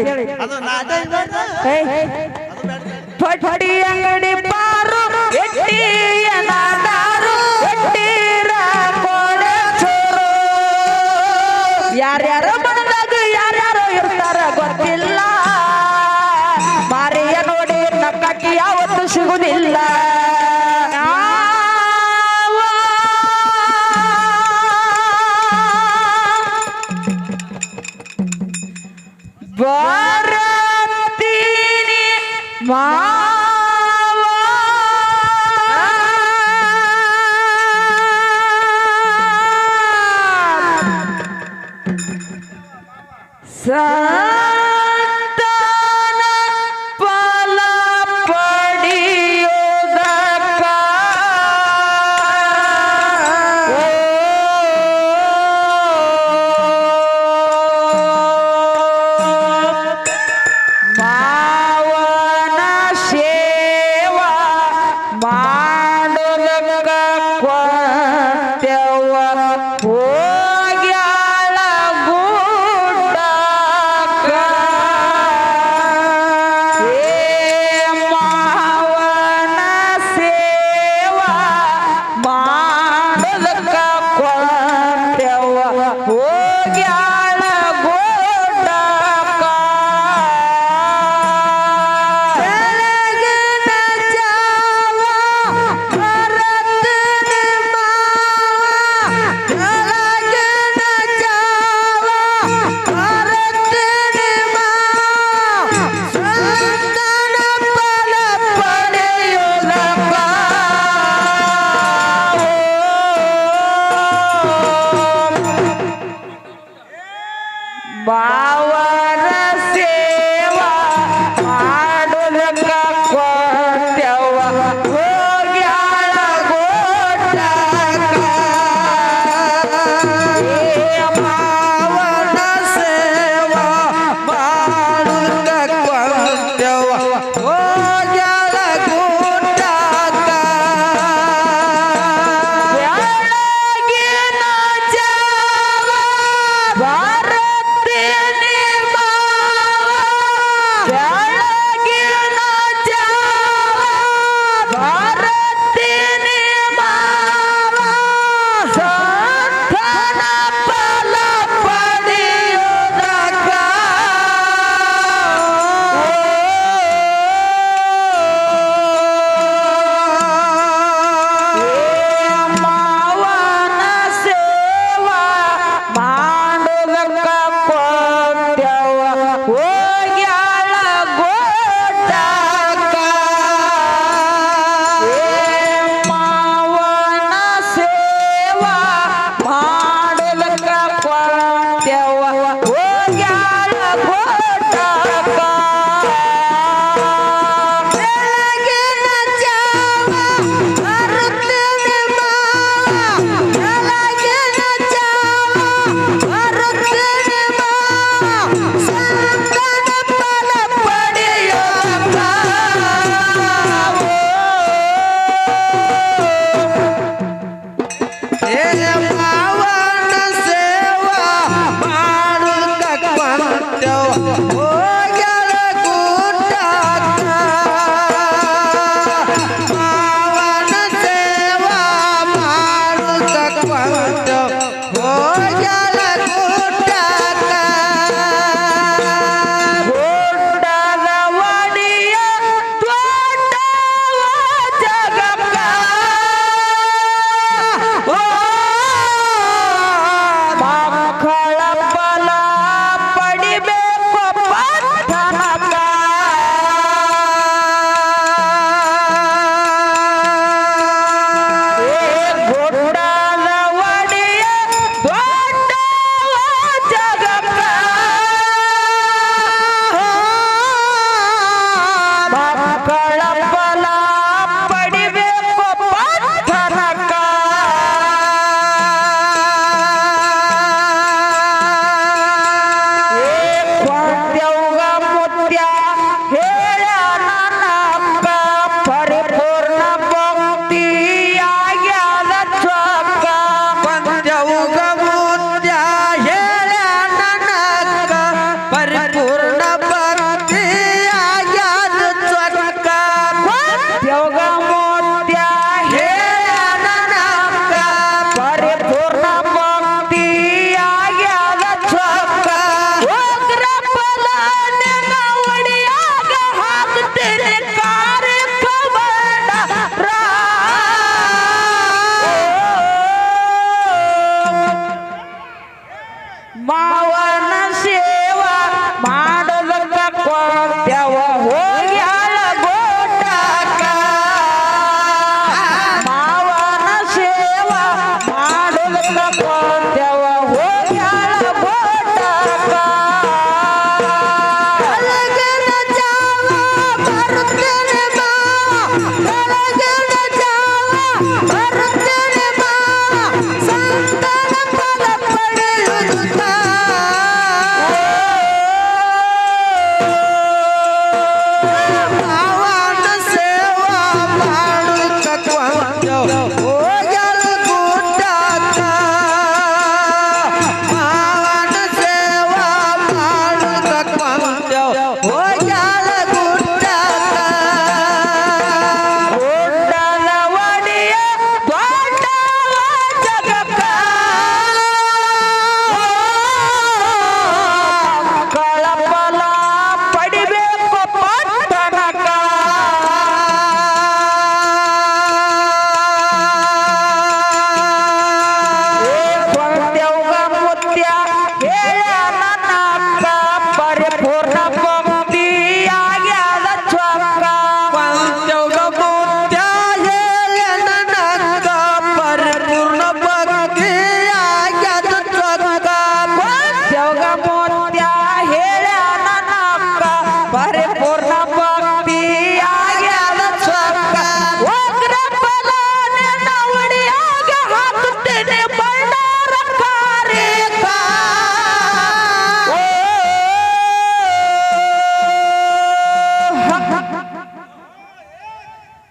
ಕೇಳಿ ಅದು ನಾಟ ಪಟ್ಟಿ ಅಂಗಡಿ ಪಾರು ಎಟ್ಟಿಯ ನಾಟಾರು ಎಟ್ಟಿರ ಕೋಡೆ ಚೋರು ಯಾರ್ಯಾರ ಮನದಾಗ ಯಾರ್ಯಾರೋ ಇರ್ತಾರ ಗೊತ್ತಿಲ್ಲ ಮಾರಿಯ ನೋಡಿ ನಕ್ಕಿ ಯಾವತ್ತು ಸಿಗುದಿಲ್ಲ ಬರತೀನಿ ಮಾವ ಸಂತಾನ ಫಲ ಪಡೆಯುವುದಕ್ಕ ಮಾವನ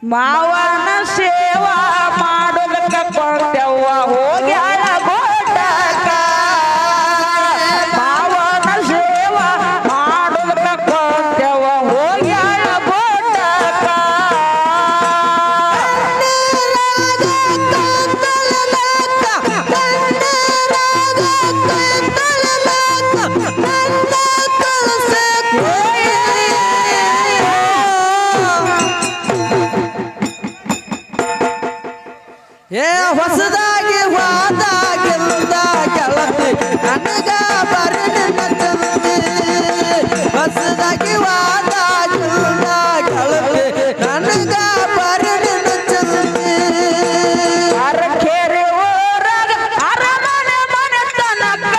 ಮಾವನ ಸೇವಾ ಮಾಡೋದಕ್ಕ ಕೊಂತೆವ್ವ ಹೋಗ್ಯಾಳ ಗೋಟಕ ಮಾವನ ಸೇವಾ ಮಾಡೋದಕ್ಕ ಕೊಂತೆವ್ವ ಹೋಗ್ಯಾಳ ಗೋಟಕ ಹೊಸದಾಗಿ ಹೋದಾಗಿಲ್ದ ಗೆಳತಿ ನನಗ ಬರಲಿನ ಚಂದಿ ಹೊಸದಾಗಿ ಹೋದಾಗಿಲ್ದ ಗೆಳತಿ ನನಗ ಬರಲಿನ ಚಂದಿ ಅರಕೇರಿ ಊರಾಗ ಅರಮನೆ ಮನೆತನಕ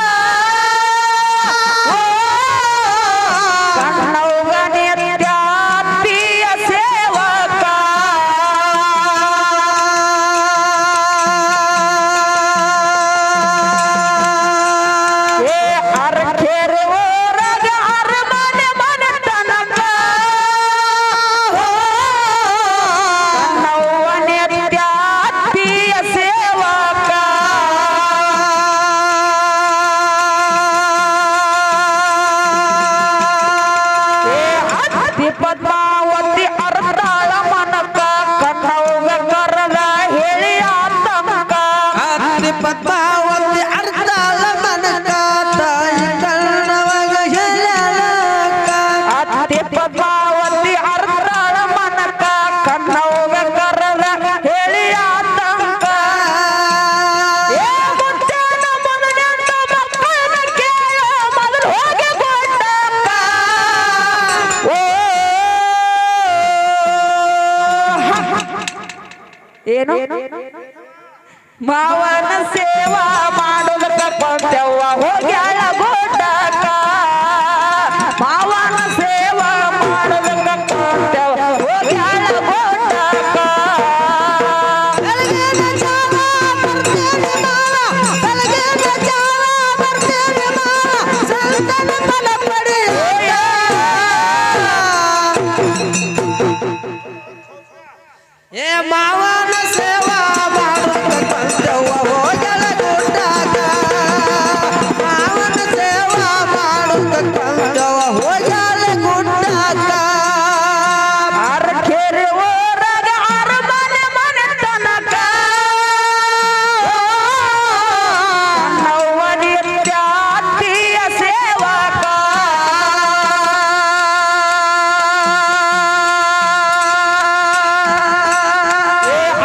ಕಣ್ಣವ್ವ ನಿತ್ಯಾತ್ತೀಯ ಸೇವಕ ಅರಕೇರಿ ಊರಾಗ ಅರಮನೆ ಮನೆತನಕ ಕಣ್ಣವ್ವ ನಿತ್ಯಾತ್ತೀಯ ಸೇವಕ ಅತ್ತಿ ಪದ್ಮಾವತಿ ಅರ್ಧಾಳ ಮನಕ ಕಣ್ಣವ್ವ ಕರದ ಹೇಳಿ ಆತಮಕ ಅತ್ತಿ ಪದ್ಮಾವತಿ ಅರ್ಧಾಳ ಮನಕ ತಾಯಿ ಕಣ್ಣವಾಗ ಹೇಳಕ ಅತ್ತಿ ಪದ್ಮಾವತಿ ಅರ್ಧಾಳ ಮನಕ ಕಣ್ಣವ್ವ ಕರದ ಹೇಳಿ ಆತಮಕ ಮುತ್ತನ ಮೊದಲೆಂದು ಮಕ್ಕಳನ್ನ ಕೇಳೋ ಮೊದಲು ಹೋಗಿ ಗೊಂಡಕ್ಕ ಏನು ಮಾವನ ಸೇವಾ ಮಾಡೋದಕ್ಕ ಕೊಂತೆವ್ವ ಹೋಗ್ಯಾಳ ಗೋಟಕ ಮಾವನ ಸೇವಾ ಮಾಡೋದಕ್ಕ ಕೊಂತೆವ್ವ ಹೋಗ್ಯಾಳ ಗೋಟಕ ಬೆಳಗಿನ ಜಾವ ಬರ್ತೇನೆ ಮಾವ ಬೆಳಗಿನ ಜಾವ ಬರ್ತೇನೆ ಮಾವ ಸಂತನ ಫಲ ಪಡೆಯ ಮಾವನ ಸೇವಾ ಮಾಡೋದಕ್ಕ ಕೊಂತೆವ್ವ ಹೋಗ್ಯಾಳ ಗೋಟಕ ಮಾವನ ಸೇವಾ ಮಾಡೋದಕ್ಕ ಕೊಂತೆವ್ವ ಹೋಗ್ಯಾಳ ಗೋಟಕ ಅರಕೇರಿ ಊರಾಗ ಅರಮನೆ ಮನೆತನಕ ಕಣ್ಣವ್ವ ನಿತ್ಯಾತ್ತೀಯ ಸೇವಕ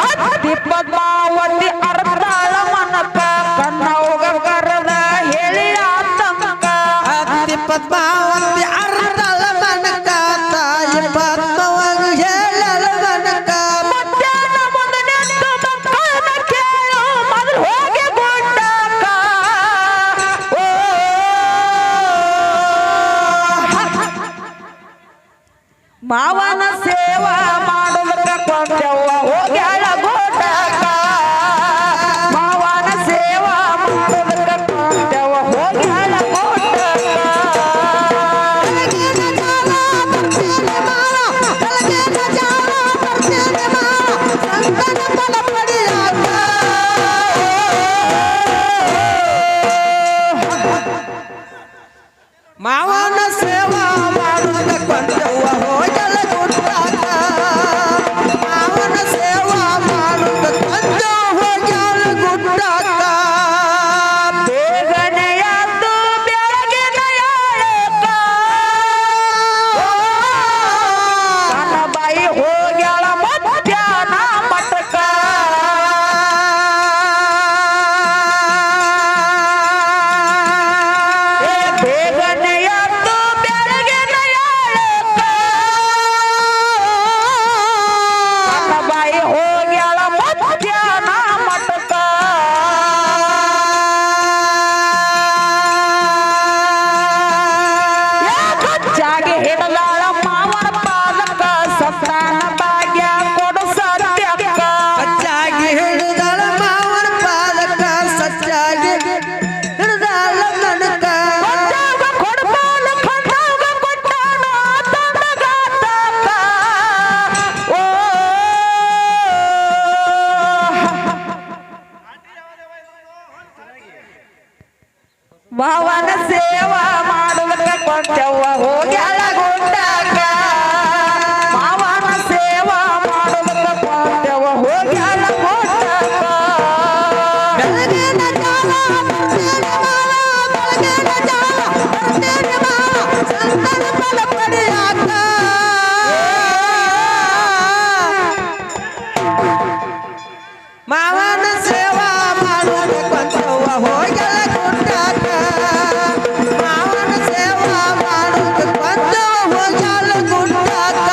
ಅತ್ತಿ ಪದ್ಮಾವತಿ ಅರ್ಧಾಳ ಮನಕ ಕಣ್ಣವ್ವ ಕರದ ಹೇಳಿ ಆತಂಕ ಅತ್ತಿ ಪದ್ಮಾವತಿ ಅರ್ಧಳ ಮನಕ ತಾಯಿ ಪದ್ಮವಾಗ ಹೇಳಲ ಮನಕ ಮಧ್ಯಾಹ್ನ ಮುಂದೆ ನಿಂತು ಮಕ್ಕಳನ್ನ ಕೇಳು ಮೊದಲು ಹೋಗಿ ಗೊಂಡಕ ಮಾವನ ಸೇವಾ ಮಾಡೋದಕ್ಕ ಕೊಂತೆವ್ವ ಹೋಗ್ಯಾಳ ಗೋಟಕ ಮಾವನ ಸೇವಾ ಮಾಡೋದಕ್ಕ ಕೊಂತೆವ್ವ ಹೋಗ್ಯಾಳ ಗೋಟಕ ಬೆಳಗಿನ ಜಾವ ಬರ್ತೇನೆ ಮಾವ ಬೆಳಗಿನ ಜಾವ ಬರ್ತೇನೆ ಮಾವ ಸಂತನ ಫಲ ಪಡೆಯಾಕ ಮಾವನ ಸೇವಾ ಮಾಡೋದಕ್ಕ ಕೊಂತೆವ್ವ ಹೋಗ್ಯಾಳ ಗೋಟಕ ಮಾವನ ಸೇವಾ ಪಡಿಯಾಕ ಮಾವನ ಸೇವಾ ಮಾಡೋದಕ್ಕಂತವ್ವ ಹೋಗ್ಯಾಳ ಗುಡ್ಡಾಕ ಮಾವನ ಸೇವಾ ಮಾಡೋದಕ್ಕಂತವ್ವ ಹೋಗ್ಯಾಳ ಗುಡ್ಡಾಕ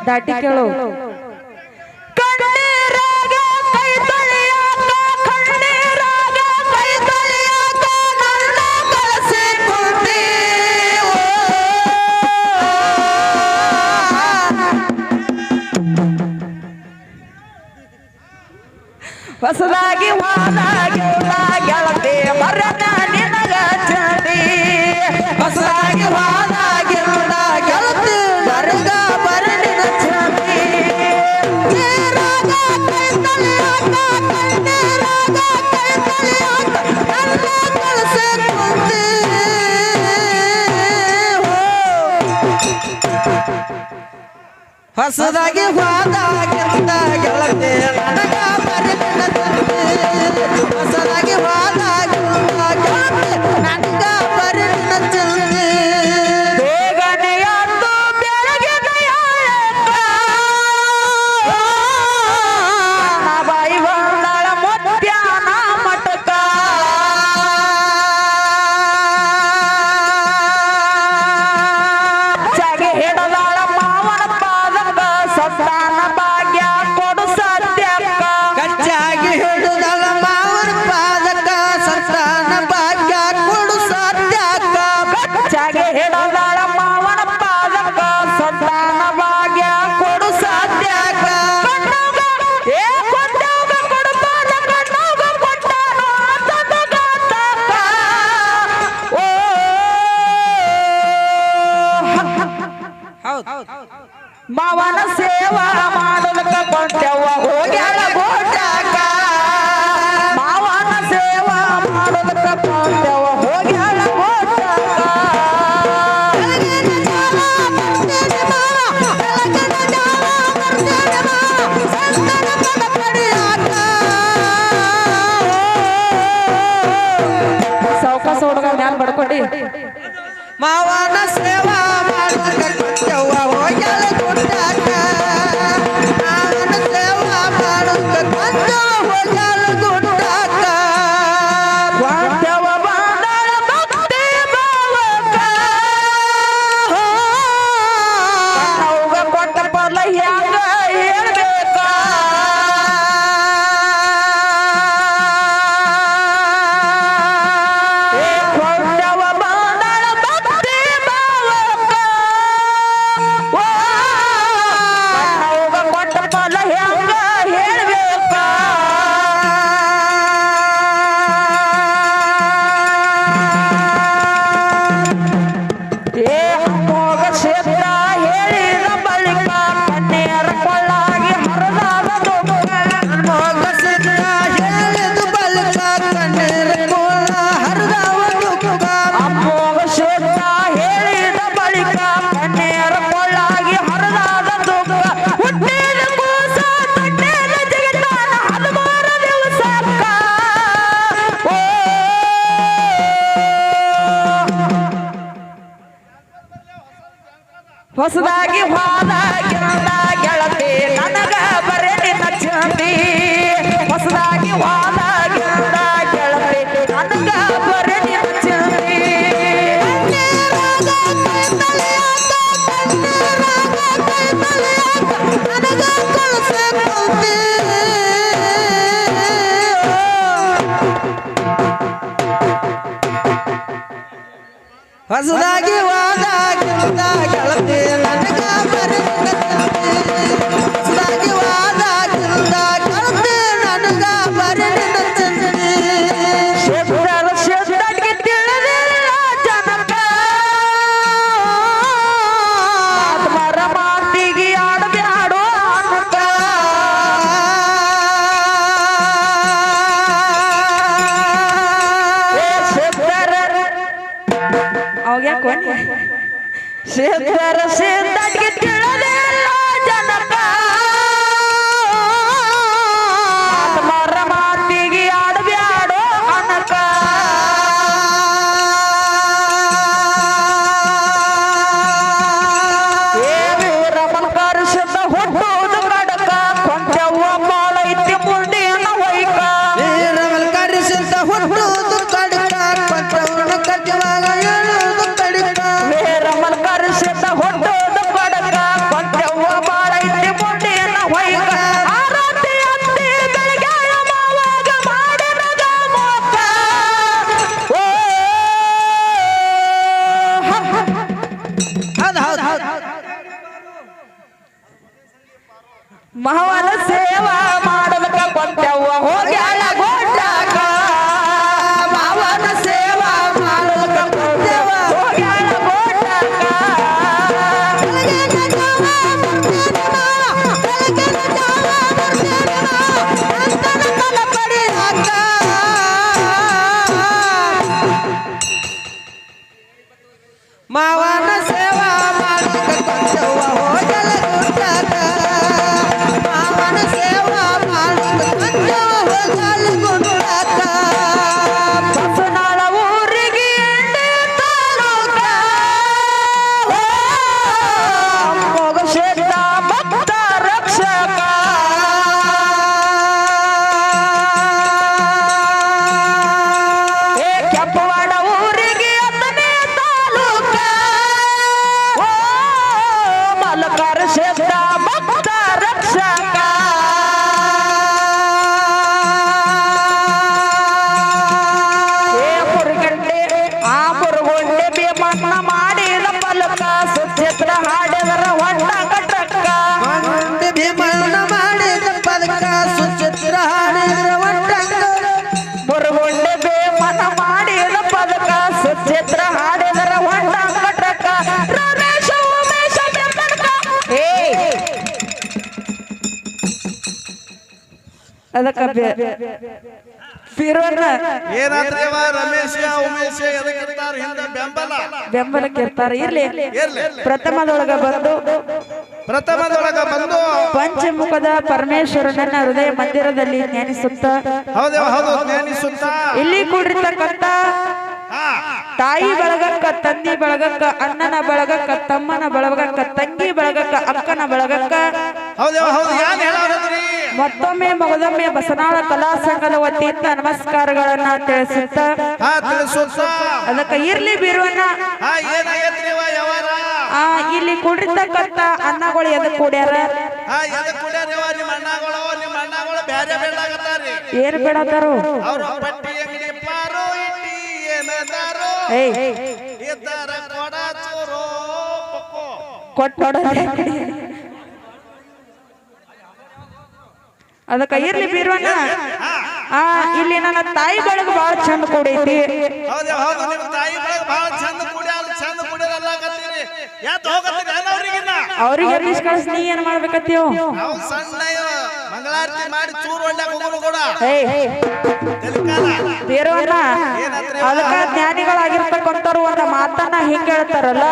ದಾಟಿ ಕೇಳು ಕಣ್ಣೀರಾಗ ಕೈ ತೊಳೆಯಾಕ ಕಣ್ಣೀರಾಗ ಕೈ ತೊಳೆಯಾಕ ನನ್ನ ಕಳಿಸಿಕೊಂಡಿ ಹೊಸದಾಗಿ ವಾದಾಗಿ ಗೆಳತಿ ಮರನ ನಿನಗ ಚಂಡಿ ಹೊಸದಾಗಿ ವಾದಾಗಿ ಗೆಳತಿ ಮರಗ ಬರನಿನ ಚಂಡಿ ನೀರಾಗ ಕೈ ತೊಳೆಯಾಕ ಕಣ್ಣೀರಾಗ ಕೈ ತೊಳೆಯಾಕ ನನ್ನ ಕಳಿಸಿಕೊಂಡಿ ಹೊಸದಾಗಿ ಹೋದಾಗಿಂದ ಗೆಳತಿ ನನಗ ಬರಲಿನ ಚಂದಿ ಹೊಸದಾಗಿ ಹೋದಾಗಿಂದ ಗೆಳತಿ ನನಗ ಬರಲಿನ ಚಂದಿ ಬೇಗನೆ ಅಂದು ಬೆಳಗಿನ ಯಾಳಕ್ಕ ನನ್ನ ಬಾಯಿ ಬಂದಳ ಮುತ್ಯಾನ ಮಟಕ ಚಾಗಿ ಹಿಡದಾಳ ಮಾವನ ಪಾದಕ್ಕ ಸಂತಾನ ಭಾಗ್ಯ ಕೊಡು ಸತ್ಯಕ್ಕ ಕಚ್ಚಾಗಿ ಹಿಡಿದಳ ಮಾವನ ಪಾದಕ ಸಂತಾನ ಭಾಗ್ಯ ಕೊಡು ಸತ್ಯಕ್ಕ ಚಾಗಿ ಹಿಡದಾಳ ಮಾವನ ಪಾದಕ್ಕ ಸಂತಾನ ಭಾಗ್ಯ ಕೊಡು ಸತ್ಯಕ್ಕ ಕಣ್ಣಾಗ ಏ ಕೊಂಡಾಗ ಕೊಡಬಾರ ಕಣ್ಣಾಗ ಕೊಟ್ಟಾನು ಅಂತಂದು ಗಾತಕ್ಕ ಓ ಮಾವನ ಸೇವಾ ಮಾಡೋದಕ್ಕ ಕೊಂಟೆವ್ವ ಹೋಗ್ಯಾಳ ಗೋಟಾಕ ಮಾವನ ಸೇವಾ ಮಾಡೋದಕ್ಕ ಕೊಂಟೆವ್ವ ಹೋಗ್ಯಾಳ ಗೋಟಾಕ ಸೌಕಾಸ ಹುಡುಗ ಮ್ಯಾಲ್ ಬಡ್ಕೊಂಡಿ ಮಾವನ ಸೇವಾ ಮಾಡೋದಕ್ಕಂತವ್ವ ಹೋಗ್ಯಾಳ ಗುಡ್ಡಾಕ ಮಾವನ ಸೇವಾ ಮಾಡೋದಕ್ಕಂತವ್ವ ಹೋಗ್ಯಾಳ ಗುಡ್ಡಾಕ ಕೊಂಟೆವ್ವ ಬಂದಾಳ ಭಕ್ತಿ ಭಾವಕ್ಕ ಕಣ್ಣವ್ಗ ಕೊಟ್ಟ ಪರ್ಲ ಹ್ಯಾಂಗ ಹೇಳ್ಬೇಕ ಏ ಕೊಂಟೆವ್ವ ಬಂದಾಳ ಭಕ್ತಿ ಭಾವಕ್ಕ ಓ ಕಣ್ಣವ್ಗ ಕೊಟ್ಟ ಪರ್ಲ ಹ್ಯಾಂಗ ಹೇಳ್ಬೇಕ ಏ ಮೋಗ ಕ್ಷೇತ್ರ ಹೇಳಿದ ಬಳಿಕ ಕಣ್ಣೀರ ಕೊಳ್ಳಾಗಿ ಹರಿದಾದ ದುಃಖ ಮೋಗಸಿದ್ದ ಹೇಳಿದ ಬಳಿಕ ಕಣ್ಣೀರ ಕೋಲ ಹರಿದವ ದುಃಖ ಅಮ್ಮೋಗ ಕ್ಷೇತ್ರ ಹೇಳಿದ ಬಳಿಕ ಕಣ್ಣೀರ ಕೊಳ್ಳಾಗಿ ಹರಿದಾದ ದುಃಖ ಹುಟ್ಟಿದ ಕೂಸ ತಣ್ಣೀರ ಜಿಗಿತಾನ 13 ದಿವಸಕ್ಕ ಓ ಹೊಸದಾಗಿ ಹೋದಾಗಿಂದ ಗೆಳತಿ ನನಗ ಬರೆ ನಿನ್ನ ಚಂದಿ ಹೊಸದಾಗಿ ಹೋದಾಗಿಂದ ಗೆಳತಿ ನನಗ ಬರೆ ನಿನ್ನ ಚಂದಿ ನನಗ ಕಳಿಸಿಕೊಂಡಿ ಹೊಸದಾಗಿ ವಾದಾಗಿಂದ ಗೆಳತಿ ನನಗ ಬರಲಿನ ಚಂದಿ ಹೊಸದಾಗಿ ವಾದಾಗಿಂದ ಗೆಳತಿ ನನಗ ಬರಲಿನ ಚಂದಿ ಶಬ್ದರ ಶಬ್ದಕ್ಕೆ ತಿಳಿದಿಲ್ಲ ಜನಕ ಆತ್ಮರ ಮಾತಿಗೆ ಆಡಬ್ಯಾಡೋ ಅನಕ ಏ ಶಬ್ದರ ಅವಾಗ ಯಾಕೆ ಶಬ್ದರ ಶಬ್ದಕ್ಕೆ ತಿಳಿದಿಲ್ಲ ಜನಕ ಆತ್ಮರ ಮಾತಿಗೆ ಆಡಬ್ಯಾಡೋ ಅನಕ ಮಾವನ ಸೇವಾ ಮಾಡದಕ್ಕ ಕೊಂತೆವ್ವ ಹೋಗ್ಯಾಳ ಗೋಡ್ಯಾಗ ಮಾವನ ಸೇವಾ ಮಾಡದಕ್ಕ ಕೊಂತೆವ್ವ ಹೋಗ್ಯಾಳ ಗೋಡ್ಯಾಗ ಮಾವನ ಸೇವಾ ಮಾಡದಕ್ಕ ಕೊಂತೆವ್ವ ಹೋಗ್ಯಾಳ ಗೋಡ್ಯಾಗ ಮಾವನ ಸೇವಾ ಮಾಡದಕ್ಕ ಕೊಂತೆವ್ವ ಹೋಗ್ಯಾಳ ಗೋಡ್ಯಾಗ ಬಸನಾಳ ಊರಿಗೆ ಎಣ್ಣೆ ತಾಲೂಕ ಮೊಗಶೇತ ಭಕ್ತ ರಕ್ಷಕ ಏ ಕೆಂಪವಾಡ ಊರಿಗೆ 10ನೇ ತಾಲೂಕ ಮಲಕಾರ ಶೇತ ಭಕ್ತ ರಕ್ಷಕ ಏ ಮುರುಗಂಡೆ ಆ ಮುರುಗೊಂಡೆ ಬೇಮಣ್ಣ ಮಾಡಿದ ಪಲಕ ಸುಚಿತ್ರ ಹಾಡಿದರ ಹೊಂಡ ಕಟಕ ಒಂದೇ ಭೀಮಣ್ಣ ಮಾಡಿದ ಪದಕ ಸುಚಿತ್ರ ಹಾಡಿದ್ರ ಒಟ್ಟಂಗ ಮುರುಗೊಂಡೆ ಬೇಮಣ್ಣ ಮಾಡಿದ ಪದಕ ಸುಚಿತ್ರ ಹಾಡಿದರ ಹೊಂಡ ಕಟಕ ರಮೇಶ ಉಮೇಶ ಬೆಂಬಲಕ ಏ ಅದಕ್ಕ ಫಿರೋನ ಏನಾದ್ರೇವ ರಮೇಶ ಉಮೇಶ ಎದಕ್ಕಿರ್ತಾರ ಹಿಂದೆ ಬೆಂಬಲ ಬೆಂಬಲಕ್ಕೆ ಇರ್ತಾರೆ ಇರ್ಲಿ ಇರ್ಲಿ ಪ್ರಥಮದೊಳಗ ಬಂದು ಪ್ರಥಮದೊಳಗ ಬಂದು ಪಂಚಮುಖದ ಪರಮೇಶ್ವರನನ್ನ ಹೃದಯ ಮಂದಿರದಲ್ಲಿ ಧ್ಯಾನಿಸುತ್ತ ಹೌದೇವ ಹೌದು ಜ್ಞಾನಿಸುತ್ತ ಇಲ್ಲಿ ಕೂಡಿರ್ತಕ್ಕಂಥ ತಾಯಿ ಬಳಗಕ್ಕ ತಂದಿ ಬಳಗಕ್ಕ ಅಣ್ಣನ ಬಳಗಕ್ಕ ತಮ್ಮನ ಬಳಗಕ್ಕ ತಂಗಿ ಬಳಗಕ್ಕ ಅಕ್ಕನ ಬಳಗಕ್ಕ ಹೌದೇವ ಹೌದು ಏನ್ ಹೇಳೋದ್ರಿ ಮತ್ತೊಮ್ಮೆ ಮಗದೊಮ್ಮೆ ಬಸನಾಳ ಕಲಾ ಸಂಘದ ವತಿಯಿಂದ ನಮಸ್ಕಾರಗಳನ್ನ ತಿಳಿಸುತ್ತ ತಿಳಿಸುತ್ತ ಅದಕ್ಕ ಇರ್ಲಿ ಬೀರುವನ್ನ ಏನಾಗೈತ್ರಿವ ಯಾವಾರ ಇಲ್ಲಿ ಕೂಡಿರ್ತಕ್ಕಂಥ ಅನ್ನಗಳು ಎದ ಕೂಡ್ಯಾರ ಎದಕ್ ಕುಡ್ಯಾರಿವ ನಿಮ್ಮ ಅಣ್ಣಗಳು ಬ್ಯಾರೆ ಬೇಡಾಗತ್ತಾರಿ ಏನ್ ಬೇಡತಾರು ಅವ್ರು ಪಟ್ಟಿ ಅಂಗಡಿ ಪಾರೋ ಇಟ್ಟಿ ಏನದಾರೋ ಏಯ್ ಇದ್ದಾರ ಕೊಡ ಚೋರೋ ಪಕ್ಕೋ ಕೊಟ್ಟು ಅದಕ್ಕ ಇರ್ಲಿ ಬೀರುವನ್ನ ಇಲ್ಲಿ ನನ್ನ ತಾಯಿ ಬಳಗ ಬಹಳ ಚಂದ ಕೂಡೈತಿ ಹೌದು ಹೌದು ನಿಮ್ಮ ತಾಯಿ ಬೆಳಗ್ಗೆ ಬಹಳ ಚಂದ ಕುಡಿಯೋದಲ್ಲಾಗತ್ತೀರಿ ಯಾತ್ ಹೋಗತ್ತೀರಿ ಅವ್ರಿಗಿನ್ನ ಅವ್ರಿಗೆ ಎಬ್ಬಿಸ್ ಕಳ್ಸಿ ನೀ ಏನ್ ಮಾಡ್ಬೇಕತ್ತೀವ್ ನಾವು ಸಣ್ಣ ಮಂಗಳಾರತಿ ಮಾಡಿ ಚೂರು ಒಳ್ಳೆ ಹೋಗೋನು ಕೂಡ ಬೀರುವನ್ನ ಅದಕ್ಕ ಜ್ಞಾನಿಗಳಾಗಿರ್ತಕ್ಕಂಥವ್ರು ಒಂದು ಮಾತನ್ನ ಹಿಂಗ ಹೇಳ್ತಾರಲ್ಲ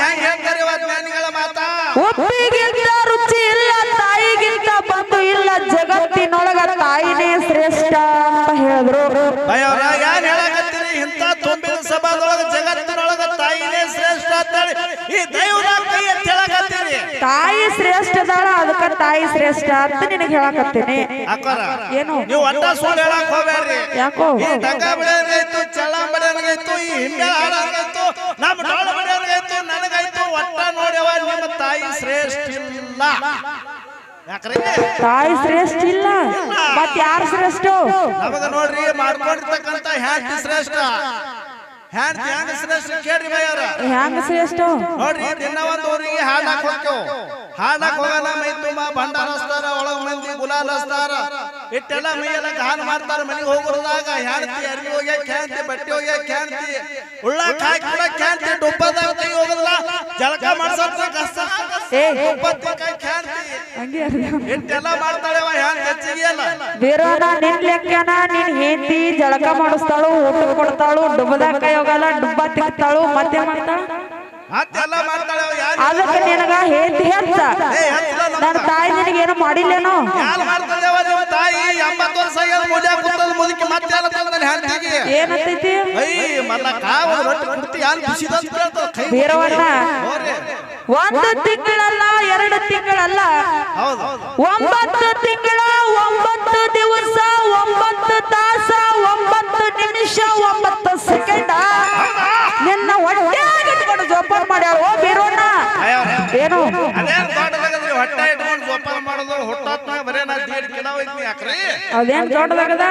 ಹೆಂಗ್ ಹೇಳ್ತಾರೆ ಜ್ಞಾನಿಗಳ ಮಾತಾ ಒಪ್ಪಿಗಿಂತ ರುಚಿ ಇಲ್ಲ ತಾಯಿಗಿಂತ ಬಂಧು ಇಲ್ಲ ಜಗತ್ತಿನೊಳಗ ತಾಯಿನೇ ಶ್ರೇಷ್ಠ ಅಂತ ಹೇಳಿದ್ರು ಭಯವ್ರ ಯಾರು ಹೇಳಕತ್ತೀರಿ ಇಂಥ ತುಂಬಿದ ಸಭಾದೊಳಗ ಜಗತ್ತಿನೊಳಗ ತಾಯಿನೇ ಶ್ರೇಷ್ಠ ಅಂತೇಳಿ ಈ ದೈವದ ಕೈ ಅಂತ ಹೇಳಕತ್ತೀರಿ ತಾಯಿ ಶ್ರೇಷ್ಠದಾಳ ಅದಕ್ಕ ತಾಯಿ ಶ್ರೇಷ್ಠ ಅಂತ ನಿನಗೆ ಹೇಳಕತ್ತೀನಿ ಅಕ್ಕೋರ ಏನು ನೀವು ಒಟ್ಟ ಸುಳ್ಳು ಹೇಳಕ್ ಹೋಗ್ಬೇಡ್ರಿ ಯಾಕೋ ಈ ಟಂಗ ಬಡಿಯೋರ್ಗಾಯ್ತು ಚಳ್ಳ ಬಡಿಯೋರ್ಗಾಯ್ತು ಈ ಹಿಂಬೆ ಹಾಡೋರ್ಗಾಯ್ತು ನಮ್ಮ ಡೋಳ ಬಡಿಯೋರ್ಗಾಯ್ತು ನನಗಾಯ್ತು ಒಟ್ಟ ನೋಡ್ಯವ ನಿಮ್ಮ ತಾಯಿ ಶ್ರೇಷ್ಠ ಇಲ್ಲ ಯಾಕ್ರಿ ತಾಯಿ ಶ್ರೇಷ್ಠ ಇಲ್ಲ ಮತ್ ಯಾರು ಶ್ರೇಷ್ಠ ನಮಗ ನೋಡ್ರಿ ಮಾಡ್ಕೊಂಡಿರ್ತಕ್ಕಂತ ಹ್ಯಾಂತಿ ಶ್ರೇಷ್ಠ ಹ್ಯಾಂತಿ ಹೆಂಗ ಶ್ರೇಷ್ಠ ಕೇಳ್ರಿ ಭಯವ್ರ ಹ್ಯಾಂಗ ಶ್ರೇಷ್ಠ ನೋಡ್ರಿ ದಿನ ಒಂದ್ ಊರಿಗೆ ಹಾಡಾಕ್ ಹೋಗ್ತೇವ್ ಹಾಡಾಕ್ ಹೋಗೋಣ ಮೈ ತುಂಬಾ ಭಂಡಾರ ಹಚ್ತಾರ ಒಳಗ್ ಮಂದಿ ಗುಲಾಲ್ ಹಚ್ತಾರ ಇಟ್ಟೆಲ್ಲ ಮೈಯೆಲ್ಲ ಗಾನ ಮಾಡ್ತಾರ ಮನೆಗೆ ಹೋಗೋದಾಗ ಹ್ಯಾಂತಿ ಅರ್ವಿ ಹೋಗ್ಯ ಕ್ಯಾಂತಿ ಬಟ್ಟೆ ಹೋಗ್ಯ ಕ್ಯಾಂತಿ ಉಳ್ಳಾಕ್ ಹಾಕಿ ಕೂಡ ಕ್ಯಾಂತಿ ಡುಬ್ಬದಾಗ ಕೈ ಹೋಗಲ್ಲ ಜಳಕ ಮಾಡ್ಸತ್ತ ಕಷ್ಟ ಕ್ಯಾಂತಿ ಹಂಗೆ ಇಟ್ಟೆಲ್ಲ ಮಾಡ್ತಾಳೆವ ಹ್ಯಾಂತಿ ಹೆಚ್ಚಿಗೆ ಅಲ್ಲ ಬೇರೋನ ನಿನ್ ಲೆಕ್ಕನ ನಿನ್ ಹೆಂಡತಿ ಜಳಕ ಮಾಡಿಸ್ತಾಳು ಊಟ ಕೊಡ್ತಾಳು ಡುಬ್ಬದಾಗ ಕೈ ಹೋಗಲ್ಲ ಡುಬ್ಬ ತಿಕ್ತಾಳು ಮತ್ತೆ ಮಾಡ್ತಾಳ ಮತ್ತೆಲ್ಲ ಮಾಡ್ತಾಳೆವ ಅದಕ್ಕೆ ನಿನಗ ಹೆಂಡತಿ ಹೆಚ್ಚ ನನ್ನ ತಾಯಿ ನಿನಗೇನು ಮಾಡಿಲ್ಲೇನೋ ಯಾರು ಮಾಡ್ತಾಳೆವ ನಿಮ್ಮ ತಾಯಿ 80 ವರ್ಷ ಆಗ್ಯದ ಮುದ್ದೆ ಕುತ್ತದ ಮುದುಕಿ ಮತ್ತೆ ತಂದ ಹ್ಯಾಂತಿಗೆ ಏನಂತೈತಿ ಮಲ್ಲಕ್ಕ ರೊಟ್ಟಿ ಕುಡ್ತಿ ಯಾರು ಬಿಸಿದಂತ ಹೇಳ್ತಾವ ಕೈ ಬೇರವನ್ನ ಹೋಗ್ರಿ 1 ತಿಂಗಳಲ್ಲ 2 ತಿಂಗಳಲ್ಲ ಹೌದು 9 ತಿಂಗಳ 9 ದಿವಸ 9 ತಾಸ 9 ನಿಮಿಷ 9 ಸೆಕೆಂಡ ನಿನ್ನ ಹೊಟ್ಟೆಯಾಗಿ ಇಟ್ಕೊಂಡು ಜೋಪಾನ ಮಾಡ್ಯಾಳ ಓ ಬೀರೋಣ ಏನು ಅದೇನ್ ದೊಡ್ಡದಾಗದ್ರಿ ಹೊಟ್ಟೆ ಇಟ್ಕೊಂಡು ಜೋಪಾನ ಮಾಡೋದು ಹುಟ್ಟಾತ್ನಾಗ ಬರೇ ನಾ 1.5 ಕಿಲೋ ಐತಿ ಯಾಕ್ರಿ ಅದೇನ್ ದೊಡ್ಡದಾಗದ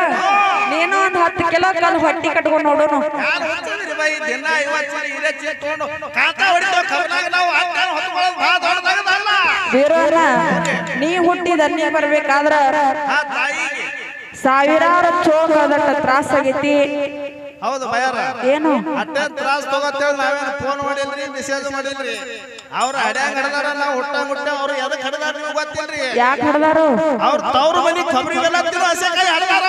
ನೀನು ಒಂದ್ 10 ಕಿಲೋ ಕಾಲು ಹೊಟ್ಟಿ ಕಟ್ಕೊಂಡು ನೋಡೋನು ಯಾರು ಹೊಚ್ಚದ್ರಿ ಬೈ ದಿನ 50 ಚೀಲ ಇರೇ ಚೀಲ ತಗೊಂಡು ಕಾಕ ಹೊಡಿತಾವ ಕಬ್ನಾಗ ನಾವು ಹೊತ್ಕೊಳ್ಳೋದು ಭಾಳ ದೊಡ್ಡದಾಗದಲ್ಲ ಬೀರೋಣ ನೀ ಹುಟ್ಟಿದ ನೀ ಬರ್ಬೇಕಾದ್ರ ಆ ತಾಯಿಗೆ ಸಾವಿರಾರು ಚೋಗದಟ್ಟ ತ್ರಾಸ ಆಗೈತಿ. ಹೌದು ಬಯಾರ ಏನು ಅಟ್ಟೆ ತ್ರಾಸ್ ತಗೋತೇವ್ ನಾವೇನು ಫೋನ್ ಮಾಡಿಲ್ರಿ ಮೆಸೇಜ್ ಮಾಡಿಲ್ರಿ ಅವ್ರ ಹಡ್ಯಾಂಗ ಹಡದಾರ ನಾವು ಹುಟ್ಟ ಅವ್ರು ಎದಕ್ ಹಡದಾರ ನೀವು ಗೊತ್ತಿಲ್ರಿ ಯಾಕೆ ಹಡ್ದಾರು ಅವ್ರ ತವ್ರ ಮನಿ ಖಬರಿ ಬೆಲ್ಲ ತಿನ್ನೋ ಹಸೆಕಾಯಿ ಹಡದಾರ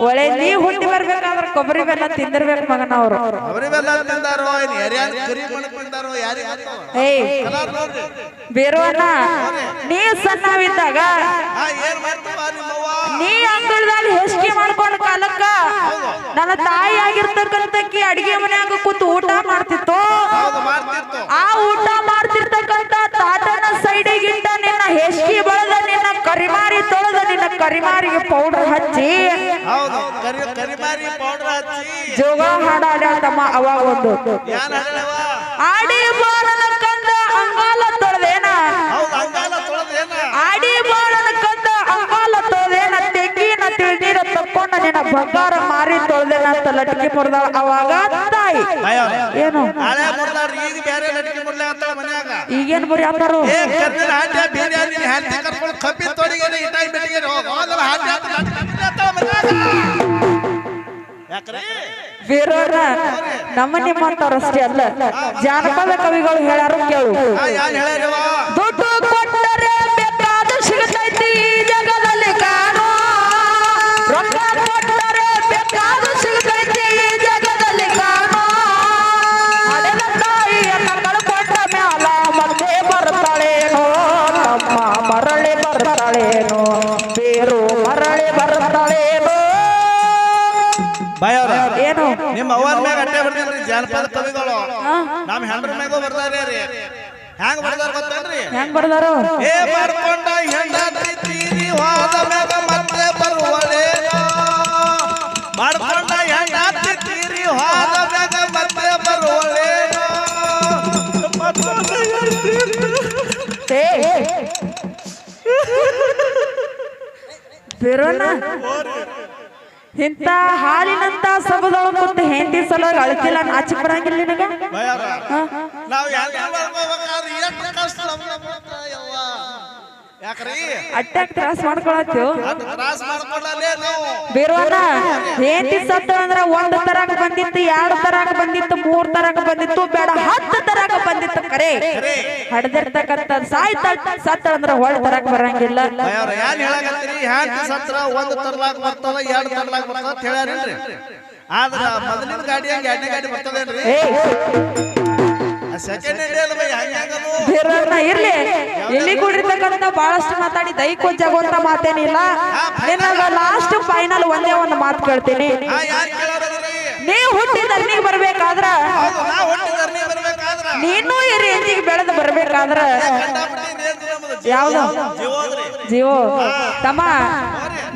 ಒಳ್ಳೆ ನೀ ಹುಟ್ಟಿ ಬರ್ಬೇಕಾದ್ರ ಕೊಬ್ಬರಿ ಬೆಲ್ಲ ತಿಂದಿರ್ಬೇಕು ಮಗನ ಅವ್ರು. ಖಬರಿ ಬೆಲ್ಲ ತಿಂದಾರೋ ಕರಿ ಮಣಕ್ ತಿಂದಾರೋ ಯಾರಿಗೆ ಏಯ್ ನೋಡ್ರಿ ಬೇರೋಣ ನೀ ಸಣ್ಣವಿದ್ದಾಗ ಏನ್ ಮಾಡ್ತಾವ ನಿಮ್ಮವ್ವ ನೀ ಅಂಗಳದಾಗ ಹೆಸ್ಗೆ ಮಾಡ್ಕೊಂಡ ಕಾಲಕ್ಕ ನನ್ನ ತಾಯಿ ಆಗಿರ್ತಕ್ಕಂತಕ್ಕಿ ಅಡಿಗೆ ಮನ್ಯಾಗ ಕೂತು ಊಟ ಮಾಡ್ತಿತ್ತು. ಹೌದು ಮಾಡ್ತಿತ್ತು ಆ ಊಟ ಮಾಡ್ತಿರ್ತಕ್ಕಂತ ತಾತನ ಸೈಡಿಗಿಂತ ನಿನ್ನ ಹೆಸ್ಗಿ ಬಳದ ನಿನ್ನ ಕರಿಮಾರಿ ತೊಳೆದ ನಿನ್ನ ಕರಿಮಾರಿಗೆ ಪೌಡರ್ ಹಚ್ಚಿ ಹೌದು ಕರಿಮಾರಿ ಪೌಡರ್ ಹಚ್ಚಿ ಜೋಗ ಹಾಡಾಡ್ಯಾತಮ್ಮ ಅವಾಗ ಒಂದು ಯಾನ್ ಹಾಡವ ಆಡಿ ಬಾಳನ ಕಂದ ಅಂಗಾಲ ತೊಳೆದೇನ ಹೌದು ಅಂಗಾಲ ತೊಳೆದೇನ ಆಡಿ ಬಾಳನ ಕಂದ ಅಂಗಾಲ ತೊಳೆದೇನ ತೆಂಗಿನ ತಿಳ್ನೀರ ತಕ್ಕೊಂಡ ನಿನ್ನ ಬಂಗಾರ ಮಾರಿ ತೊಳೆದೇನ ಅಂತ ಲಟ್ಕಿ ಮುರ್ದಾಳ ಅವಾಗ ತಾಯಿ. ಏನು ಹಳೆ ಮುರ್ದಾರ ಈಗ ಬೇರೆ ಲಟ್ಕಿ ಮುರ್ಲೆ ಅಂತ ಮನ್ಯಾಗ ಈಗೇನ್ ಬರೀ ಆತಾರು ಏ ಕರ್ನಲ್ ಹಾಟ್ಯ ಬಿರಿಯಾನಿ ಹ್ಯಾಂತಿ ಕರ್ಕೊಂಡು ಕಪ್ಪಿ ತೊಡಿಗೆ ಇಟಾಯಿ ಬೆಟ್ಟಿಗೆ ಹೋಗಲ್ಲ ಹಾಟ್ಯ ಅಂತ ಮನ್ಯಾಗ ಯಾಕ್ರಿ ಬೇರೋರ ನಮ್ಮ ನಿಮ್ಮಂತವ್ರಷ್ಟೇ ಅಲ್ಲ ಜಾನಪದ ಕವಿಗಳು ಹೇಳ್ಯಾರು ಕೇಳು. ಯಾನ್ ಹೇಳ್ಯಾರವ ದುಡ್ಡು ಕೊಟ್ಟರೆ ಬೇಕಾದ ಸಿಗತೈತಿ ಜಗದಲ್ಲಿ ಕಾಣೋ ರೊಕ್ಕ ಕೊಟ್ಟರೆ ಬೇಕಾದ ಸಿಗತೈತಿ ಜಗದಲ್ಲಿ ಕಾಣೋ ಅಡೆದ ತಾಯಿಯನ್ನ ಕಳ್ಕೊಂಡ ಮ್ಯಾಲ ಮತ್ತೆ ಬರ್ತಾಳೇನೋ ತಮ್ಮ ಮರಳಿ ಬರ್ತಾಳೇನೋ ಬೇರು ಮರಳಿ ಬರ್ತಾಳೇನೋ. ಬಾಯವ್ರ ಏನು ನಿಮ್ಮ ಅವ್ವನ ಮ್ಯಾಗ ಅಟ್ಟೆ ಬರ್ತೀನ್ರಿ ಜಾನಪದ ಕವಿಗಳು ನಮ್ ಹೆಂಡ್ರ ಮ್ಯಾಗೂ ಬರ್ದಾರ ರೀ ಹ್ಯಾಂಗ ಬರ್ದಾರ ಗೊತ್ತೇನ್ರಿ ಹೆಂಗ್ ಬರ್ದಾರು ಏ ಮಾಡ್ಕೊಂಡ ಹೆಂಡತಿ ತೀರಿ ಹೋದ ಮ್ಯಾಗ ಮತ್ತೆ ಬರುವಳೇನೋ ಮಾಡ್ಕೊಂಡ ಹೆಂಡತಿ ತೀರಿ ಹೋದ ಮ್ಯಾಗ ಮತ್ತೆ ಬರುವಳೇನೋ ಬೇರೋಣ ಇಂತ ಹಾಲಿನಂತ ಸಬದೊಳಗ ಕೂತು ಹೆಂಡತಿ ಸಲುವಾಗಿ ಅಳ್ತಿಲ್ಲ ನಾಚಿ ಬರಂಗಿಲ್ಲ ನಿನಗ. ಬಾಯವ್ರ ನಾವ್ ಹೆಂಗ ಮಾಡ್ಕೋಬೇಕಾದ್ರೆ ಎಷ್ಟು ಕಷ್ಟ ಯವ್ವ ಯಾಕ್ರಿ ಅಟ್ಟಾಕ್ ತ್ರಾಸ ಮಾಡ್ಕೊಳತ್ತೀವ್ ಅದು ತ್ರಾಸ ಮಾಡ್ಕೊಳ್ಳಲೇ ನಾವು ಬೇರೋಣ ಹೆಂಡತಿ ಸತ್ತ ಅಂದ್ರ 1 ತರಾಕ ಬಂದಿತ್ತು 2 ತರಾಕ ಬಂದಿತ್ತು 3 ತರಾಕ ಬಂದಿತ್ತು ಬೇಡ 10 ತರಾಕ ಬಂದಿತ್ತು ಕರೆ ಹಡ್ದಿರ್ತಕ್ಕಂತ ಸತ್ತ ಅಂದ್ರ ಹೊಳ್ ತರಾಕ ಬರಂಗಿಲ್ಲ. ಬಾಯವ್ರ ಏನ್ ಹೇಳಕತ್ತೀರಿ ಹ್ಯಾಂತಿ ಸತ್ರ 1 ತರ್ಲಾಕ ಬರ್ತದ 2 ತರ್ಲಾಕ ಬರ್ತದ ಅಂತ ಹೇಳ್ಯಾರೇನ್ರಿ ಆದ್ರ ಮೊದಲಿನ ಗಾಡಿ ಹಂಗ 2ನೇ ಗಾಡಿ ಬರ್ತದೇನ್ರಿ ಸೆಕೆಂಡ್ ಹ್ಯಾಂಡ್ ಅಲ್ಲ ಬೈ ಹಂಗದು ಬೇರೋಣ ಇರ್ಲಿ ಇಲ್ಲಿ ಕೂಡಿರ್ತಕ್ಕಂತ ಬಹಳಷ್ಟು ಮಾತಾಡಿ ದೈಕೋಜ್ಜಾಗುವಂತ ಮಾತೇನಿಲ್ಲ. ನಿನಗ ಲಾಸ್ಟ್ ಫೈನಲ್ ಒಂದೇ ಒಂದು ಮಾತು ಕೇಳ್ತೀನಿ. ಯಾರು ಕೇಳೋದ್ರಿ ನೀ ಹುಟ್ಟಿದ ನೀ ಬರ್ಬೇಕಾದ್ರ ಹೌದು ನಾ ಹುಟ್ಟಿದರ್ ನೀ ಬರ್ಬೇಕಾದ್ರ ನೀನು ಈ ರೇಂಜಿಗೆ ಬೆಳೆದು ಬರ್ಬೇಕಾದ್ರ ಕಂಡಾಪಟ್ಟಿ ರೇಂಜ್ ನಮ್ಮದು ಯಾವ್ದು ಜೀವೋದ್ರಿ ಜೀವೋ ತಮ್ಮ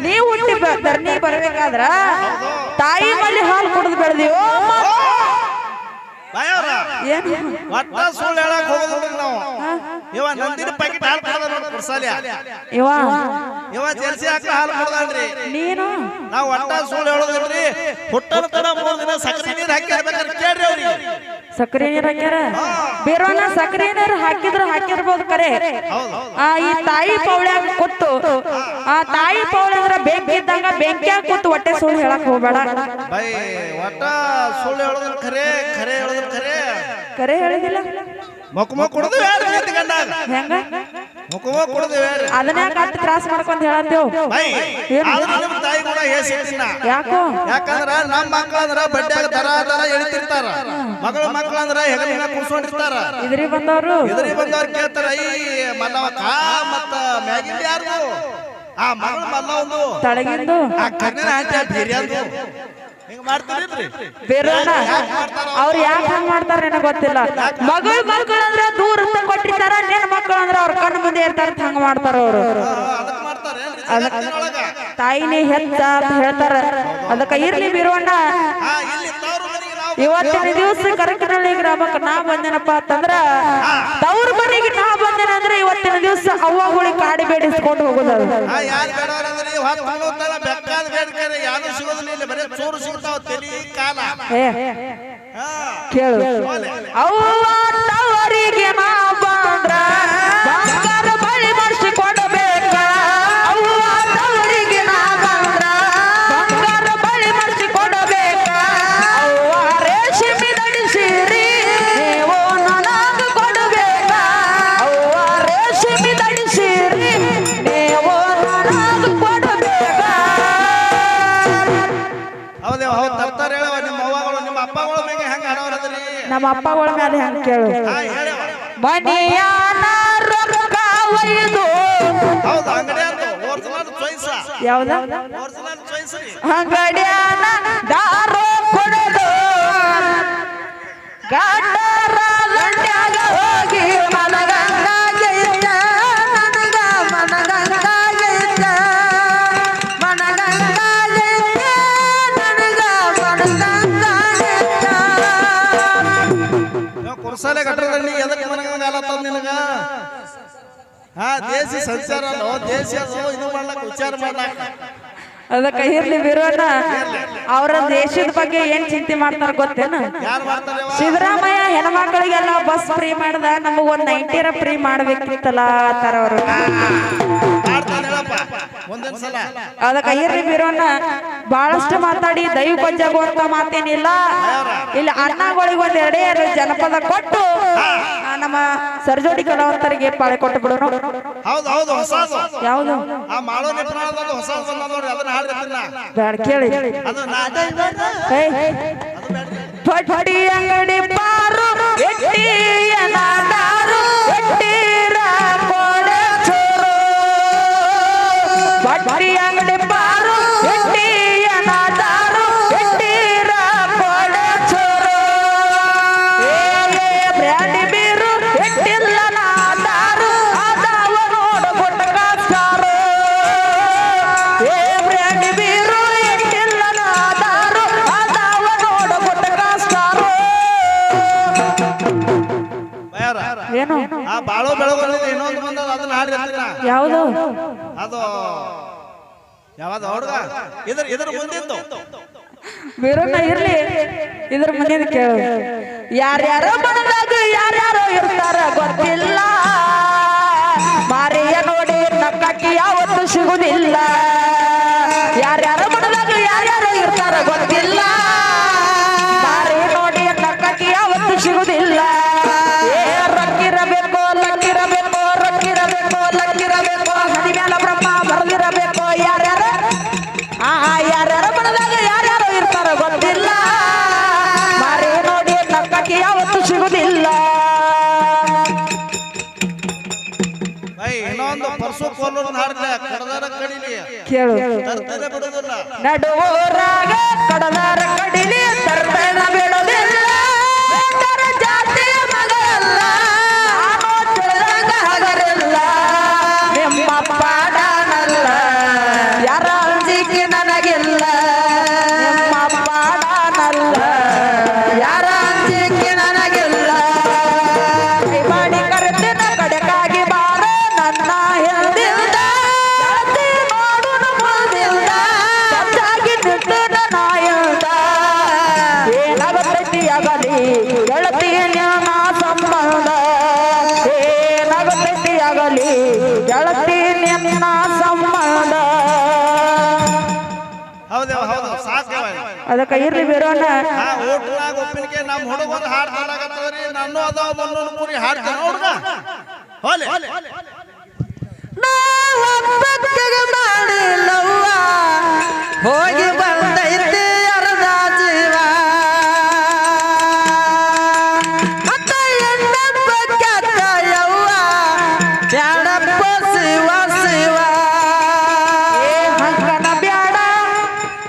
ನೀ ಹುಟ್ಟಿ ಧರ್ನಿ ಬರ್ಬೇಕಾದ್ರ ತಾಯಿ ಮಲ್ಲಿ ಹಾಲು ಕುಡಿದು ಬೆಳೆದಿವೋ ಬಾಯವ್ರ ಏನು ಒಟ್ಟ ಸುಳ್ಳು ಹೇಳಕ್ ಹೋಗೋದಿಲ್ಲ ನಾವು ಇವ ನಂದಿನ ಪ್ಯಾಕೆಟ್ ಹಾಲು ಕೊಡದ ನೋಡಿ ಕುಡ್ಸಾಲ್ಯ ಇವ ಜರ್ಸಿ ಹಾಕ ಹಾಲು ಕೊಡದಲ್ರಿ ನೀನು ನಾವು ಒಟ್ಟ ಸುಳ್ಳು ಹೇಳೋದಿಲ್ರಿ ಹುಟ್ಟನ ತನ 3 ದಿನ ಸಕ್ಕರೆ ನೀರು ಹಾಕಿ ಇರ್ಬೇಕಾದ್ರೆ ಕೇಳ್ರಿ ಅವ್ರಿಗೆ ಸಕ್ಕರೆ ನೀರು ಹಾಕ್ಯಾರ ಬೇರೋಣ ಸಕ್ಕರೆ ನೀರು ಹಾಕಿರ್ಬೋದು ಕರೆ ಈ ತಾಯಿ ಪೌಳ್ಯಾಗ ಕೊಟ್ಟು ಆ ತಾಯಿ ಪೌಳ ಅಂದ್ರ ಬೆಂಕಿ ಇದ್ದಂಗ ಬೆಂಕಿಯಾಗ ಕೂತು ಹೊಟ್ಟೆ ಸುಳ್ಳು ಹೇಳಕ್ ಹೋಗ್ಬೇಡ ಬೈ ಒಟ್ಟ ಸುಳ್ಳು ಹೇಳೋದಿಲ್ಲ ಖರೆ ಖರೆ ಹೇಳೋದಿಲ್ಲ ಖರೆ ಕರೆ ಹೇಳಿದಿಲ್ಲ ಮೊಕ್ಕ ಕುಡ್ದು ಹೇಳ್ರಿ ನಿಂತ್ಕೊಂಡಾಗ ಹೆಂಗ ಮೊಕ್ಕ ಕುಡ್ದು ಹೇಳ್ರಿ ಅದನ್ನ ಕಟ್ ತ್ರಾಸ ಮಾಡ್ಕೊಂಡ್ ಹೇಳತ್ತೇವ್ ಬೈ ಆದ್ರೆ ನಿಮ್ಮ ತಾಯಿ ಕೂಡ ಹೇಸಿಟ್ಟಿನ ಯಾಕೋ ಯಾಕಂದ್ರ ನಮ್ಮ ಮಕ್ಕಳಂದ್ರ ಬಡ್ಡ್ಯಾಗ ದರ ಎಳಿತಿರ್ತಾರ ಮಕ್ಕಳಂದ್ರ ಹೆಗಲಿನ ಕೂರ್ಸ್ಕೊಂಡಿರ್ತಾರ ಇದ್ರಿ ಬಂದವರು ಬಂದವ್ರು ಕೇಳ್ತಾರ ಈ ಮಲ್ಲವಕ್ಕ ಮತ್ತ ಮ್ಯಾಗಿಂದ ಯಾರ್ದು ಆ ಮಗಳ ಮಲ್ಲವಂದು ತಳಗಿಂದು ಆ ಕಣ್ಣಿನ ಆಂಟಿ ಬಿರಿಯಾನಿ ಹಿಂಗ ಮಾಡ್ತಾರಿಲ್ರಿ ಬೇರೋಣ ಅವ್ರು ಯಾಕೆ ಹಂಗ ಮಾಡ್ತಾರ ನನಗೆ ಗೊತ್ತಿಲ್ಲ. ಮಕ್ಕಳು ಅಂದ್ರೆ ದೂರ ಕೊಟ್ಟಿರ್ತಾರ ನಿನ್ನ ಮಕ್ಕಳು ಅಂದ್ರೆ ಅವ್ರ ಕಣ್ಣು ಮುಂದೆ ಇರ್ತಾರ ಹಂಗ ಮಾಡ್ತಾರ ಅವರು. ತಾಯಿನೇ ಹೆತ್ತ ಅಂತ ಹೇಳ್ತಾರ ಅದಕ್ಕ ಇರ್ಲಿ ಬಿರೋಣ. ಇವತ್ತಿನ ದಿವಸ ಕರಕನಹಳ್ಳಿ ಗ್ರಾಮಕ್ಕೆ ನಾ ಬಂದೇನಪ್ಪ ಅಂತಂದ್ರ ತವ್ರ ಮನೆಗೆ ನಾ ಬಂದೇನ ಅಂದ್ರೆ ಇವತ್ತಿನ ದಿವಸ ಅವ್ವಗಳಿಗೆ ಕಾಡಿ ಬೇಡಿಸ್ಕೊಂಡು ಹೋಗೋದು. ಕೇಳು ಅವ್ವ ತವರಿಗೆ ನಾ ಬಂದ್ರ ನಮ್ಮ ಅಪ್ಪಗಳ ಮೇಲೆ ಹೆಂಗ್ ಕೇಳು ಹಾ ಹೇಳಿ ಮನಿಯಾನ ರೊಕ್ಕ ಒಯ್ದು ಹೌದು ಅಂಗಡಿ ಅಂತ ಒರಿಜಿನಲ್ ಚಾಯ್ಸ್ ಯಾವ್ದ ಒರಿಜಿನಲ್ ಚಾಯ್ಸ್ ಅಂಗಡಿಯಾನ ದಾರು ಕೊಡದು ಗಾಟರ ದಂಡ್ಯಾಗ ಹೋಗಿ ಮನಗಂಗಾಗೈತ ನನಗ ಮನಗಂಗಾಗೈತ ಮನಗಂಗಾಗೈತ ನನಗ ಮನಗಂಗಾಗೈತ ಕುರ್ಸಾಲೆ ಗಟ್ಟರದಲ್ಲಿ ಎದಕ್ಕೆ ಮನಗಂಗಾಲ ತಂದ ನಿನಗ ಹಾ ದೇಸಿ ಸಂಚಾರ ಅಲ್ಲೋ ದೇಸಿ ಅದು ಇದು ಮಾಡ್ಲಕ್ ವಿಚಾರ ಮಾಡ್ಲಕ್ ಅದಕ್ಕೆ ಇರ್ಲಿ ವಿರೋಧ ಅವರ ದೇಶದ ಬಗ್ಗೆ ಏನ್ ಚಿಂತೆ ಮಾಡ್ತಾರ ಗೊತ್ತೇನ ಯಾರು ಮಾಡ್ತಾರೆ ಸಿದ್ದರಾಮಯ್ಯ ಹೆಣ್ಮಕ್ಳಿಗೆಲ್ಲ ಬಸ್ ಫ್ರೀ ಮಾಡ್ದ ನಮಗ್ ಒಂದ್ 90 ಫ್ರೀ ಮಾಡ್ಬೇಕಿತ್ತಲ್ಲ ಅಂತಾರ ಅವರು ಮಾಡ್ತಾನೆ ಹೇಳಪ್ಪ ಮುಂದಿನ ಸಲ ಅದಕ್ಕೆ ಇರ್ಲಿ ವಿರೋಧ ಬಹಳಷ್ಟು ಮಾತಾಡಿ ದೈವ ಕೊಂಜಾಗುವಂತ ಮಾತೇನಿಲ್ಲ ಇಲ್ಲಿ ಅಣ್ಣಗಳಿಗೆ ಒಂದ್ 2 ಜನಪದ ಕೊಟ್ಟು ನಮ್ಮ ಸರ್ಜೋಡಿ ಕಲಾವಂತರಿಗೆ ಪಾಳೆ ಕೊಟ್ಟು ಬಿಡೋಣ ಹೌದು ಹೌದು ಹೊಸದು ಯಾವ್ದು ಆ ಮಾಡೋ ನಿಪುಣದ ಹೊಸ ಬಂದ ನೋಡಿ ಅದನ್ನ ಹಾಡ್ತಿರ್ನ ಬ್ಯಾಡ ಕೇಳಿ ಅದು ನಾಟಕ ಪಟ್ಟಿ ಅಂಗಡಿ ಪಾರು ಎಟ್ಟಿಯನ ದಾರು ಎಟ್ಟಿರ ಕೋಡೆ ಚೋರು ಪಟ್ಟಿ ಅಂಗಡಿ ಪಾರು ಎಟ್ಟಿಯನ ದಾರು ಎಟ್ಟಿರ ಕೋಡೆ ಚೋರು ಬ್ರ್ಯಾಂಡಿ ಬೀರು ಎಟ್ಟಿಲ್ಲ ದಾರು ಅದಾವ ನೋಡು ಗುಟ್ಟಕಾಚಾರು ಬ್ರ್ಯಾಂಡಿ ಬೀರು ಎಟ್ಟಿಲ್ಲ ದಾರು ಅದಾವ ನೋಡು ಗುಟ್ಟಕಾಚಾರು ಬಯಾರ ಏನು ಆ ಬಾಳೋ ಬೆಳಗೋದು ಇನ್ನೊಂದು ಬಂದದ ಅದನ್ನ ಹಾಡ್ತಿರ್ನ ಯಾವುದು ಅದು ಯಾವ್ದು ಹುಡುಗ ಇದ್ರ ಮುಂದಿದ್ದು ವಿರೋಧ ಇರ್ಲಿ ಇದ್ರ ಮುಂದಿನ ಕೇಳು ಯಾರ್ಯಾರ ಮನದಾಗ ಯಾರ್ಯಾರೋ ಇರ್ತಾರ ಗೊತ್ತಿಲ್ಲ ಮಾರಿಯ ನೋಡಿ ನಕ್ಕಿ ಯಾವತ್ತು ಸಿಗುದಿಲ್ಲ ಯಾರ್ಯಾರ ಮನದಾಗ ಯಾರ್ಯಾರೋ ಇರ್ತಾರ ಗೊತ್ತಿಲ್ಲ ಮಾರಿ ನೋಡಿ ನಕ್ಕಿ ಯಾವತ್ತು ಸಿಗುದಿಲ್ಲ ರೊಕ್ಕಿರಬೇಕು ಲಕ್ಕಿರಬೇಕು ರೊಕ್ಕಿರಬೇಕು ಲಕ್ಕಿರಬೇಕು ಹನಿ ಮ್ಯಾಲ ಬ್ರಹ್ಮ ಬರದಿರಬೇಕು ಯಾರ್ಯಾರ ಯಾರ್ಯಾರ ಮನದಾಗ ಯಾರ್ಯಾರೋ ಇರ್ತಾರ ಗೊತ್ತಿಲ್ಲ ಮಾರಿ ನೋಡಿ ನಕ್ಕಿ ಯಾವತ್ತು ಸಿಗುದಿಲ್ಲ ಬೈ ಇನ್ನೊಂದು ಪರ್ಸು ಕೋಲೂರನ್ನ ಹಾಡ್ಲೆ ಕಡದಾರ ಕಡಿಲಿ ಕೇಳು ತರ್ತದೆ ಬಿಡುದಿಲ್ಲ ನಡುವರಾಗ ಕಡದಾರ ಕಡಿಲಿ ತರ್ತೇನ ಬಿಡೋದಿಲ್ಲ ಬೇಟರ ಜಾತಿ ಮಗಲ್ಲ ನಾನು ತಿಳಿದಾಗ ಹಗರಿಲ್ಲ ನಿಮ್ಮ ಪಾಡನಲ್ಲ ಯಾರ ಅಂಜಿಕೆ ನನಗಿಲ್ಲ ನಿಮ್ಮ ಪಾಡನಲ್ಲ ಯಾರ ಅಂಜಿಕೆ ನನಗಿಲ್ಲ ಕೈ ಮಾಡಿ ಕರೆದಿನ ಕಡೆಕಾಗಿ ಬಾರ ನನ್ನ ಹಿಂದಿಂದ ಜಾತಿ ಮಾಡುನು ಮುಂದಿಂದ ಸಜ್ಜಾಗಿ ನಿಂತಿನ ನಾಯಿಂದ ಏನಾಗತೈತಿ ಆಗಲಿ ಗೆಳತಿ ನಿನ್ನ ಸಂಬಂಧ ಏನಾಗತೈತಿ ಆಗಲಿ ಗೆಳತಿ ನಿನ್ನ ಸಂಬಂಧ ಹೌದೇವ ಹೌದು ಸಾಕೇವ ಅದಕ್ಕೆ ಇರ್ಲಿ ಬಿರೋಣ ಹಾ ಊಟನಾಗ ಉಪ್ಪಿನಕಾಯಿ ನಮ್ಮ ಹುಡುಗರು ಹಾಡ್ತಾರಾಗತ್ತದ್ರಿ ನಾನು ಅದಾವ ಮುನ್ನೂರು ಪುರಿ ಹಾಡ್ತೇನೆ ಹುಡುಗ ಹೋಲೆ ನಾವೊಬ್ಬಕ್ಕಿಗೆ ಮಾಡಿಲ್ಲವ್ವ ಹೋಗಿ ಬಂದೈತಿ ಅರ್ಧ ಜೀವ ಅತ್ತ ಎಣ್ಣೆಬ್ಬಕ್ಕಾಕ ಯವ್ವ ಬ್ಯಾಡಪ್ಪ ಶಿವ ಶಿವ ಹಂಗನ ಬ್ಯಾಡ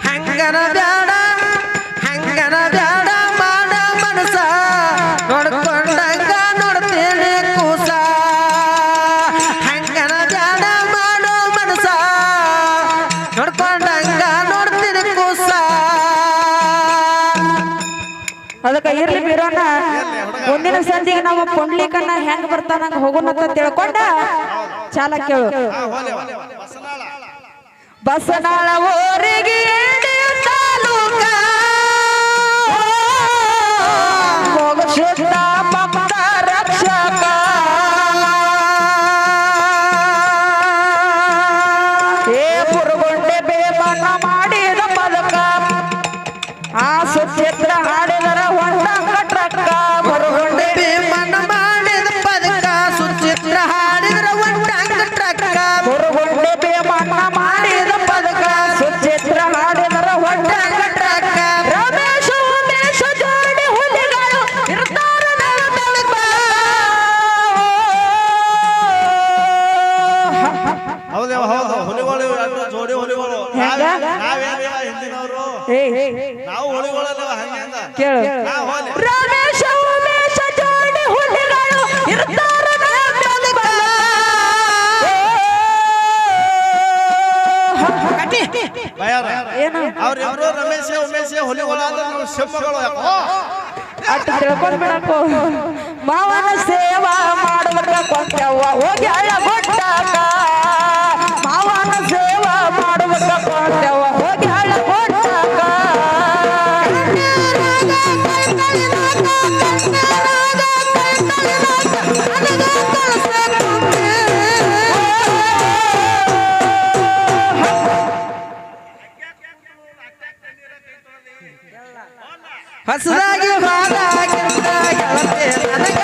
ಹಂಗನ ಬ್ಯಾಡ ಹಂಗನ ಬ್ಯಾಡ ಮಾಡ ಮನಸ ನೋಡ್ಕೊಂಡಂಗ ನೋಡ್ತೇನೆ ಕೂಸ ಹಂಗನ ಬ್ಯಾಡ ಮಾಡೋ ಮನಸ ನೋಡ್ಕೊಂಡಂಗ ನೋಡ್ತೀನಿ ಕೂಸ ಅದಕ್ಕೆ ಇರ್ಲಿ ಬಿರೋಣ ಮುಂದಿನ ಸಂಜೆಗೆ ನಾವು ಪುಂಡ್ಲಿಕನ್ನ ಹೆಂಗ್ ಬರ್ತಾನಂಗ ಹೋಗೋಣಂತ ತಿಳ್ಕೊಂಡ ಚಾಲ ಕೇಳು ಹಾ ಹೋಲೆ ಬಸನಾಳ ಬಸನಾಳ ಊರಿಗೆ ಇಳಿಯು ತಾಲೂಕ ಮೋಕ್ಷದ ಭಕ್ತ ರಕ್ಷಕ ಏ ಪುರುಗೊಂಡೆ ಬೇಮನ ಮಾಡಿದ ಪದಕ ಆ ಸುಚಿತ್ರ ಹಾಡಿದರ ಹೊಂಡ ಕಟ್ರಕ್ಕ ಪುರುಗೊಂಡೆ ಭೀಮನ ಮಾಡಿದ ಪದಕ ಸುಚಿತ್ರ ಹಾಡಿದ್ರ ಒಂಟಂಗ ಟ್ರಕ್ಕ ಪುರುಗೊಂಡೆ ಬೇಮನ ಮಾಡಿದ ಪದಕ ಸುಚಿತ್ರ ಹಾಡಿದ ಹುಲಿಗಳಾದ್ರೆ ನಾವು ಸಿಂಹಗಳು ಯಾಕೋ ಅಟ್ ತಿಳ್ಕೊಂಡ್ ಬಿಡಕು ಮಾವನ ಸೇವಾ ಮಾಡುವಾಗ ಕೊಂತವ್ವ ಹೋಗಿ ಹಳ್ಳ ಕೊಟ್ಟಾಕ ಮಾವನ ಸೇವಾ ಮಾಡುವಾಗ ಕೊಂತವ್ವ ಹೋಗಿ ಹಳ್ಳ ಕೊಟ್ಟಾಕ ಹಸದಾಗಿ ಹಾದಾಗಿಂದ ಗೆಳತಿ ನನಗ